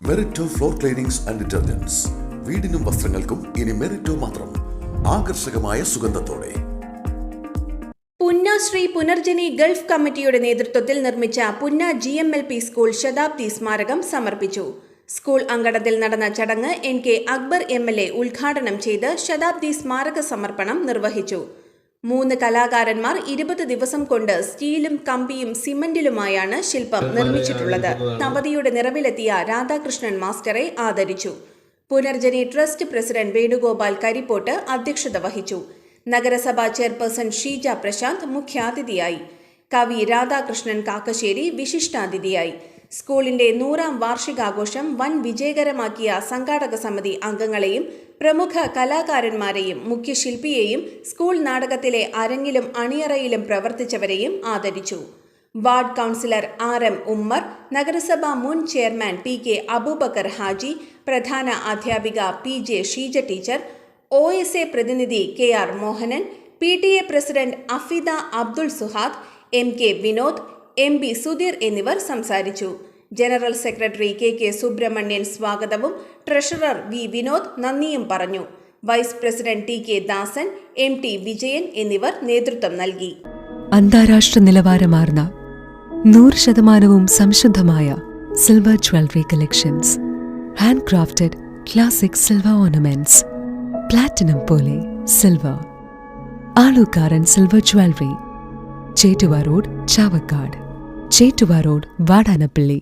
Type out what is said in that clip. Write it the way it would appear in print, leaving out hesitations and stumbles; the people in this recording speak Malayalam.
മെറിറ്റോ ഫ്ലോർ ക്ലീനിങ്സ് ആൻഡ് ഡിറ്റർജന്റ്സ്. വീടിനും വസ്ത്രങ്ങൾക്കും ഇനി മെറിറ്റോ മാത്രം. ആകർഷകമായ സുഗന്ധത്തോടെ. പുന്ന ശ്രീ പുനർജനി ഗൾഫ് കമ്മിറ്റിയുടെ നേതൃത്വത്തിൽ നിർമ്മിച്ച പുന്ന GMLP സ്കൂൾ ശതാബ്ദി സ്മാരകം സമർപ്പിച്ചു. സ്കൂൾ അങ്കണത്തിൽ നടന്ന ചടങ്ങ് NK അക്ബർ MLA ഉദ്ഘാടനം ചെയ്ത് ശതാബ്ദി സ്മാരക സമർപ്പണം നിർവഹിച്ചു. 3 കലാകാരന്മാർ 20 ദിവസം കൊണ്ട് സ്റ്റീലും കമ്പിയും സിമന്റിലുമായാണ് ശില്പം നിർമ്മിച്ചിട്ടുള്ളത്. നവതിയുടെ നിറവിലെത്തിയ രാധാകൃഷ്ണൻ മാസ്റ്ററെ ആദരിച്ചു. പുനർജനി ട്രസ്റ്റ് പ്രസിഡന്റ് വേണുഗോപാൽ കരിപ്പോട്ട് അധ്യക്ഷത വഹിച്ചു. നഗരസഭാ ചെയർപേഴ്സൺ ഷീജ പ്രശാന്ത് മുഖ്യാതിഥിയായി. കവി രാധാകൃഷ്ണൻ കാക്കശ്ശേരി വിശിഷ്ടാതിഥിയായി. സ്കൂളിന്റെ 100ാം വാർഷികാഘോഷം വൻ വിജയകരമാക്കിയ സംഘാടക സമിതി അംഗങ്ങളെയും പ്രമുഖ കലാകാരന്മാരെയും മുഖ്യശില്പിയെയും സ്കൂൾ നാടകത്തിലെ അരങ്ങിലും അണിയറയിലും പ്രവർത്തിച്ചവരെയും ആദരിച്ചു. വാർഡ് കൗൺസിലർ RM ഉമ്മർ, നഗരസഭാ മുൻ ചെയർമാൻ PK അബൂബക്കർ ഹാജി, പ്രധാന അധ്യാപിക PJ ഷീജ ടീച്ചർ, OSA പ്രതിനിധി KR Mohanan, PTA president Afida Abdul Suhad, MK Vinod, MB Sudheer എന്നിവർ സംസാരിച്ചു. ജനറൽ സെക്രട്ടറി KK സുബ്രഹ്മണ്യൻ സ്വാഗതവും ട്രഷറർ V വിനോദ് നന്ദിയും പറഞ്ഞു. Vice president TK Dasan, MT Vijayan എന്നിവർ നേതൃത്വം നൽകി. അന്താരാഷ്ട്ര നിലവാരമാർന്ന 100% സംശുദ്ധമായ silver jewellery collections, hand crafted classic silver ornaments, platinum പോലെ silver, Aalookkaran silver jewellery, Chettuva road Chavakkad, Chettuva road Vadanappally.